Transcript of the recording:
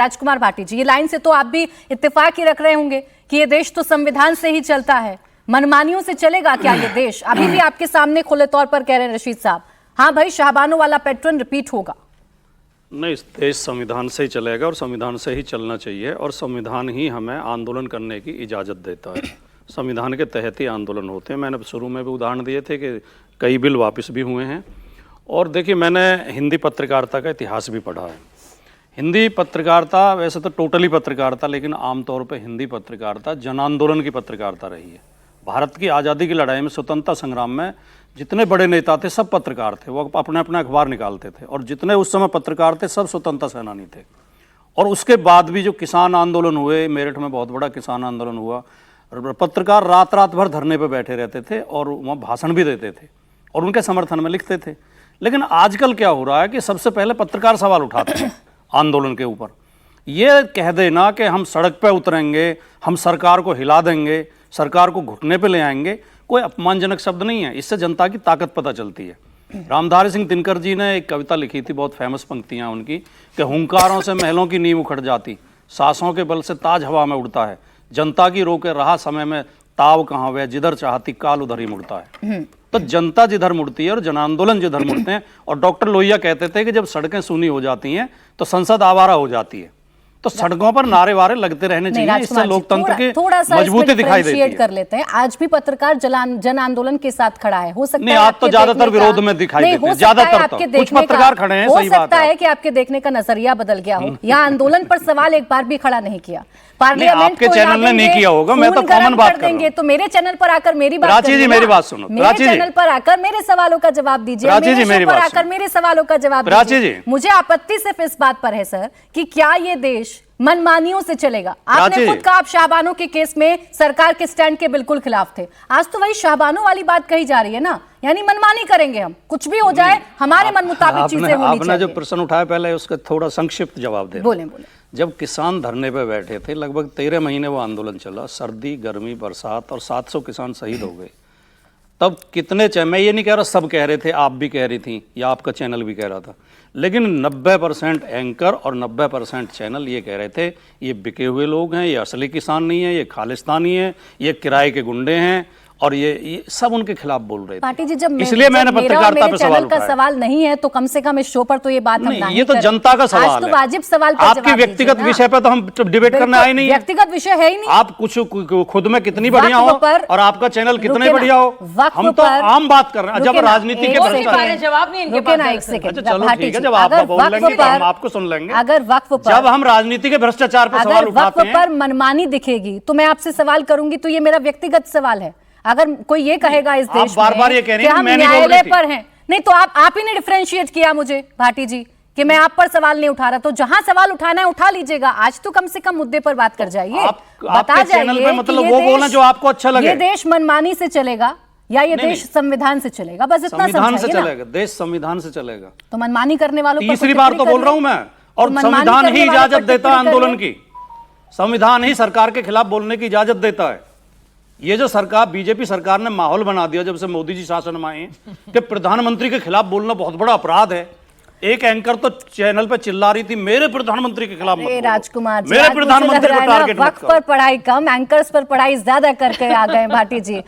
राजकुमार भाटी जी, ये लाइन से तो आप भी इत्तेफाक ही रख रहे होंगे कि ये देश तो संविधान से ही चलता है, मनमानियों से चलेगा क्या ये देश? अभी भी आपके सामने खुले तौर पर कह रहे हैं रशीद साहब, हाँ भाई शाहबानो वाला पैटर्न रिपीट होगा। नहीं, देश संविधान से ही चलेगा और संविधान से ही चलना चाहिए और संविधान ही हमें आंदोलन करने की इजाज़त देता है। संविधान के तहत ही आंदोलन होते हैं। मैंने शुरू में भी उदाहरण दिए थे कि कई बिल वापस भी हुए हैं। और देखिए, मैंने हिंदी पत्रकारिता का इतिहास भी पढ़ा है। हिंदी पत्रकारिता वैसे तो टोटली पत्रकारिता, लेकिन आमतौर पर हिंदी पत्रकारिता जन आंदोलन की पत्रकारिता रही है। भारत की आज़ादी की लड़ाई में, स्वतंत्रता संग्राम में जितने बड़े नेता थे सब पत्रकार थे, वो अपने अपने अखबार निकालते थे और जितने उस समय पत्रकार थे सब स्वतंत्रता सेनानी थे। और उसके बाद भी जो किसान आंदोलन हुए, मेरठ में बहुत बड़ा किसान आंदोलन हुआ, पत्रकार रात रात भर धरने पर बैठे रहते थे और वहाँ भाषण भी देते थे और उनके समर्थन में लिखते थे। लेकिन आजकल क्या हो रहा है कि सबसे पहले पत्रकार सवाल उठाते हैं आंदोलन के ऊपर। ये कह देना कि हम सड़क पे उतरेंगे, हम सरकार को हिला देंगे, सरकार को घुटने पे ले आएंगे, कोई अपमानजनक शब्द नहीं है। इससे जनता की ताकत पता चलती है। रामधारी सिंह दिनकर जी ने एक कविता लिखी थी, बहुत फेमस पंक्तियां उनकी, कि हुंकारों से महलों की नींव उखड़ जाती, सांसों के बल से ताज हवा में उड़ता है, जनता की रोके रहा समय में ताव कहाँ वह, जिधर चाहती काल उधर ही मुड़ता है। तो जनता जिधर मुड़ती है और जन आंदोलन जिधर मुड़ते हैं। और डॉक्टर लोहिया कहते थे कि जब सड़कें सूनी हो जाती हैं तो संसद आवारा हो जाती है। तो सड़कों पर नारे वारे लगते रहने चाहिए, इससे लोकतंत्र की मजबूती दिखाई देती है। कर लेते हैं, आज भी पत्रकार जन आंदोलन के साथ खड़ा है। हो सकता है आप तो ज्यादातर विरोध में दिखाई देते हैं, ज्यादातर तो कुछ पत्रकार खड़े हैं, सही बात है। हो सकता है कि आपके देखने का नजरिया बदल गया हो। यहाँ आंदोलन पर सवाल एक बार भी खड़ा नहीं किया, पार्लियामेंट आपके चैनल ने नहीं किया होगा, मैं तो कॉमन बात कर रहा हूं। तो मेरे चैनल पर आकर मेरी बात, प्राची जी मेरी बात सुनो, मेरे चैनल पर आकर मेरे सवालों का जवाब दीजिए, मेरे शो पर आकर मेरे सवालों का जवाब दीजिए। मुझे आपत्ति सिर्फ इस बात पर है सर कि क्या ये देश मनमानियों से चलेगा? आपने खुद कहा आप शाहबानो के केस में सरकार के स्टैंड के बिल्कुल खिलाफ थे। आज तो वही शाहबानो वाली बात कही जा रही है ना, यानी मनमानी करेंगे हम, कुछ भी हो जाए हमारे मन मुताबिक चीजें होनी चाहिए। आपने जो प्रश्न उठाया पहले उसका थोड़ा संक्षिप्त जवाब दे। बोले। जब किसान धरने पे बैठे थे, लगभग 13 महीने वो आंदोलन चला, सर्दी गर्मी बरसात, और 700 किसान शहीद हो गए। तब कितने मैं ये नहीं कह रहा सब कह रहे थे, आप भी कह रही थी या आपका चैनल भी कह रहा था, लेकिन 90% एंकर और 90% चैनल ये कह रहे थे ये बिके हुए लोग हैं, ये असली किसान नहीं है, ये खालिस्तानी है, ये किराए के गुंडे हैं, और ये सब उनके खिलाफ बोल रहे थे। पार्टी जी, जब इसलिए मैंने पत्रकारिता पे सवाल उठाया। सवाल नहीं है तो कम से कम इस शो पर तो ये बात हम नहीं, ये तो जनता का सवाल है, तो वाजिब सवाल पर आपके व्यक्तिगत विषय पे तो हम डिबेट करने आए नहीं है। व्यक्तिगत विषय है ही नहीं। आप कुछ खुद में कितनी बढ़िया हो और आपका चैनल कितने बढ़िया हो, हम तो आम बात कर रहे हैं। जब राजनीति के जवाब नहीं इनके पास, चलो ठीक है, जब आप बोल लेंगे तो हम आपको सुन लेंगे। अगर वक्फ पर, जब हम राजनीति के भ्रष्टाचार पर सवाल उठाते हैं, वक्फ पर मनमानी दिखेगी तो मैं आपसे सवाल करूंगी, तो ये मेरा व्यक्तिगत सवाल है। अगर कोई ये कहेगा इस देश में बार-बार ये कह रही हैं हम न्यायालय पर हैं, नहीं तो आप ही ने डिफरेंशिएट किया मुझे भाटी जी कि मैं आप पर सवाल नहीं उठा रहा, तो जहां सवाल उठाना है उठा लीजिएगा। आज तो कम से कम मुद्दे पर बात कर जाइए, बता जाइए मतलब वो बोलना जो आपको अच्छा लगे। ये देश मनमानी से चलेगा या ये देश संविधान से चलेगा? बस इतना संविधान से चलेगा, देश संविधान से चलेगा। तो मनमानी करने वालों पर तीसरी बार तो बोल रहा हूं मैं, और संविधान ही इजाजत देता है आंदोलन की, संविधान ही सरकार के खिलाफ बोलने की इजाजत देता है। ये जो सरकार, बीजेपी सरकार ने माहौल बना दिया जब से मोदी जी शासन में आए कि प्रधानमंत्री के खिलाफ बोलना बहुत बड़ा अपराध है। एक एंकर तो चैनल पे चिल्ला रही थी मेरे प्रधानमंत्री के खिलाफ मत राजकुमार मेरे प्रधानमंत्री को टारगेट मत करो। वक्त पर पढ़ाई कम, एंकर्स पर पढ़ाई ज्यादा करके आ गए भाटी जी।